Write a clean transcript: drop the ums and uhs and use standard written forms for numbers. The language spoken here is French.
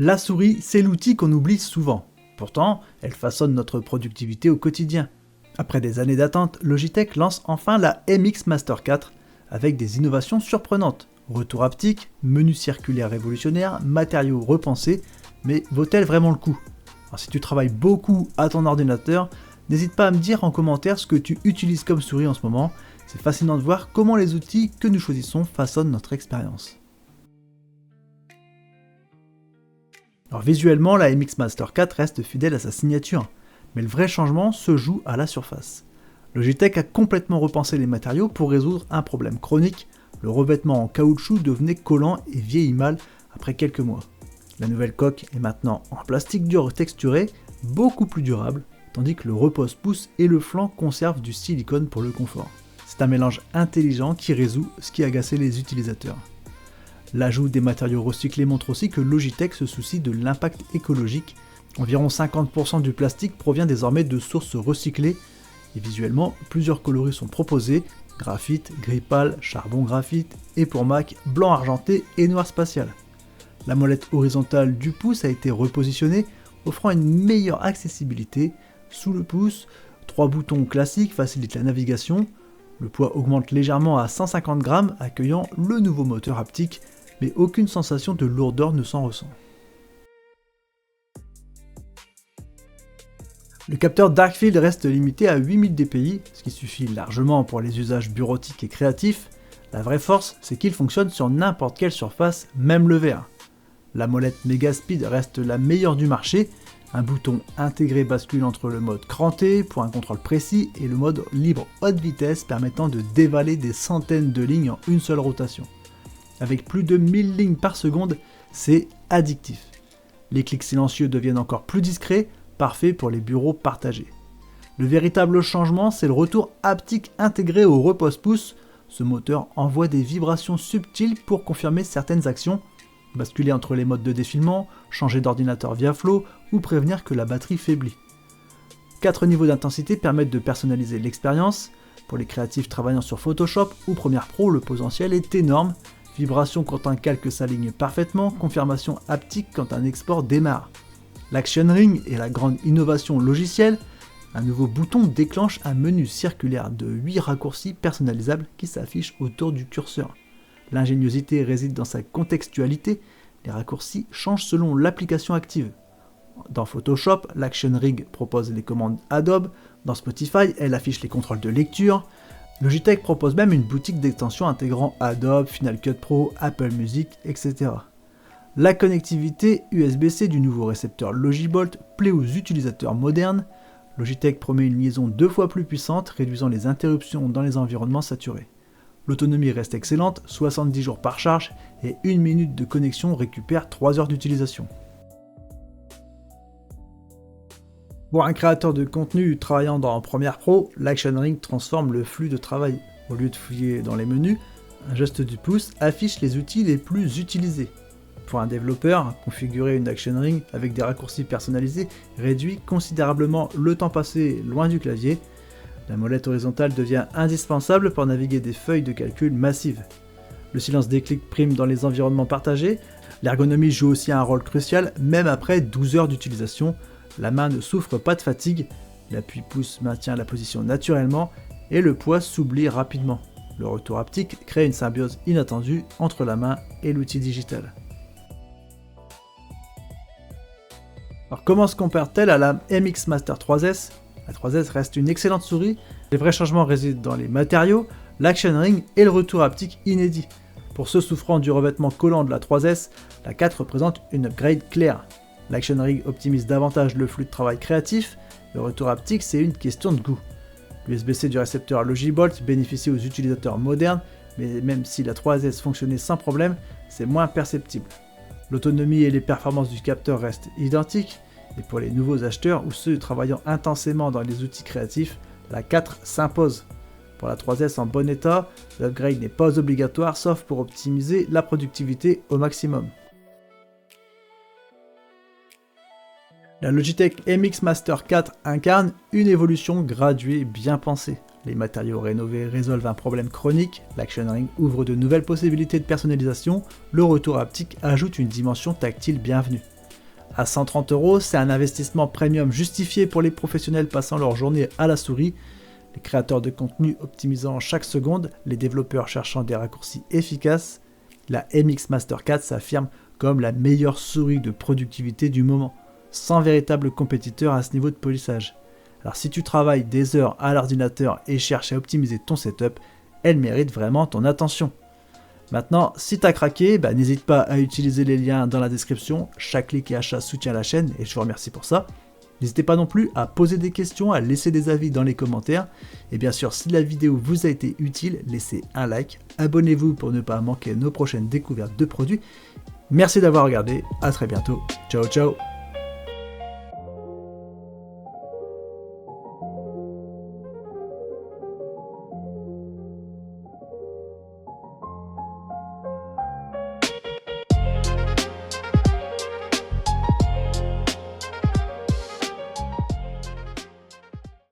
La souris, c'est l'outil qu'on oublie souvent. Pourtant, elle façonne notre productivité au quotidien. Après des années d'attente, Logitech lance enfin la MX Master 4 avec des innovations surprenantes. Retour haptique, menu circulaire révolutionnaire, matériaux repensés, mais vaut-elle vraiment le coup? Alors, si tu travailles beaucoup à ton ordinateur, n'hésite pas à me dire en commentaire ce que tu utilises comme souris en ce moment. C'est fascinant de voir comment les outils que nous choisissons façonnent notre expérience. Alors visuellement, la MX Master 4 reste fidèle à sa signature, mais le vrai changement se joue à la surface. Logitech a complètement repensé les matériaux pour résoudre un problème chronique. Le revêtement en caoutchouc devenait collant et vieillit mal après quelques mois. La nouvelle coque est maintenant en plastique dur texturé, beaucoup plus durable, tandis que le repose-pouce et le flanc conservent du silicone pour le confort. C'est un mélange intelligent qui résout ce qui agaçait les utilisateurs. L'ajout des matériaux recyclés montre aussi que Logitech se soucie de l'impact écologique. Environ 50% du plastique provient désormais de sources recyclées et visuellement, plusieurs coloris sont proposés: graphite, gris pâle, charbon graphite et pour Mac, blanc argenté et noir spatial. La molette horizontale du pouce a été repositionnée, offrant une meilleure accessibilité. Sous le pouce, 3 boutons classiques facilitent la navigation. Le poids augmente légèrement à 150 grammes, accueillant le nouveau moteur haptique, mais aucune sensation de lourdeur ne s'en ressent. Le capteur Darkfield reste limité à 8000 dpi, ce qui suffit largement pour les usages bureautiques et créatifs. La vraie force, c'est qu'il fonctionne sur n'importe quelle surface, même le verre. La molette Megaspeed reste la meilleure du marché. Un bouton intégré bascule entre le mode cranté pour un contrôle précis et le mode libre haute vitesse permettant de dévaler des centaines de lignes en une seule rotation. Avec plus de 1000 lignes par seconde, c'est addictif. Les clics silencieux deviennent encore plus discrets, parfait pour les bureaux partagés. Le véritable changement, c'est le retour haptique intégré au repose-pouce. Ce moteur envoie des vibrations subtiles pour confirmer certaines actions, basculer entre les modes de défilement, changer d'ordinateur via Flow ou prévenir que la batterie faiblit. 4 niveaux d'intensité permettent de personnaliser l'expérience. Pour les créatifs travaillant sur Photoshop ou Premiere Pro, le potentiel est énorme. Vibration quand un calque s'aligne parfaitement, confirmation haptique quand un export démarre. L'Action Ring est la grande innovation logicielle. Un nouveau bouton déclenche un menu circulaire de 8 raccourcis personnalisables qui s'affichent autour du curseur. L'ingéniosité réside dans sa contextualité. Les raccourcis changent selon l'application active. Dans Photoshop, l'Action Ring propose les commandes Adobe. Dans Spotify, elle affiche les contrôles de lecture. Logitech propose même une boutique d'extensions intégrant Adobe, Final Cut Pro, Apple Music, etc. La connectivité USB-C du nouveau récepteur Logibolt plaît aux utilisateurs modernes. Logitech promet une liaison 2 fois plus puissante, réduisant les interruptions dans les environnements saturés. L'autonomie reste excellente, 70 jours par charge, et 1 minute de connexion récupère 3 heures d'utilisation. Pour un créateur de contenu travaillant dans Premiere Pro, l'Action Ring transforme le flux de travail. Au lieu de fouiller dans les menus, un geste du pouce affiche les outils les plus utilisés. Pour un développeur, configurer une Action Ring avec des raccourcis personnalisés réduit considérablement le temps passé loin du clavier. La molette horizontale devient indispensable pour naviguer des feuilles de calcul massives. Le silence des clics prime dans les environnements partagés. L'ergonomie joue aussi un rôle crucial, même après 12 heures d'utilisation. La main ne souffre pas de fatigue, l'appui pouce maintient la position naturellement et le poids s'oublie rapidement. Le retour haptique crée une symbiose inattendue entre la main et l'outil digital. Alors comment se compare-t-elle à la MX Master 3S? La 3S reste une excellente souris. Les vrais changements résident dans les matériaux, l'Action Ring et le retour haptique inédit. Pour ceux souffrant du revêtement collant de la 3S, la 4 représente une upgrade claire. L'Action Ring optimise davantage le flux de travail créatif. Le retour haptique, c'est une question de goût. L'USB-C du récepteur Logibolt bénéficie aux utilisateurs modernes, mais même si la 3S fonctionnait sans problème, c'est moins perceptible. L'autonomie et les performances du capteur restent identiques, et pour les nouveaux acheteurs ou ceux travaillant intensément dans les outils créatifs, la 4 s'impose. Pour la 3S en bon état, l'upgrade n'est pas obligatoire sauf pour optimiser la productivité au maximum. La Logitech MX Master 4 incarne une évolution graduée bien pensée. Les matériaux rénovés résolvent un problème chronique, l'Action Ring ouvre de nouvelles possibilités de personnalisation, le retour haptique ajoute une dimension tactile bienvenue. À 130 €, c'est un investissement premium justifié pour les professionnels passant leur journée à la souris, les créateurs de contenu optimisant chaque seconde, les développeurs cherchant des raccourcis efficaces. La MX Master 4 s'affirme comme la meilleure souris de productivité du moment, sans véritable compétiteur à ce niveau de polissage. Alors si tu travailles des heures à l'ordinateur et cherches à optimiser ton setup, elle mérite vraiment ton attention. Maintenant, si t'as craqué, n'hésite pas à utiliser les liens dans la description. Chaque clic et achat soutient la chaîne et je vous remercie pour ça. N'hésitez pas non plus à poser des questions, à laisser des avis dans les commentaires. Et bien sûr, si la vidéo vous a été utile, laissez un like, abonnez-vous pour ne pas manquer nos prochaines découvertes de produits. Merci d'avoir regardé, à très bientôt, ciao ciao.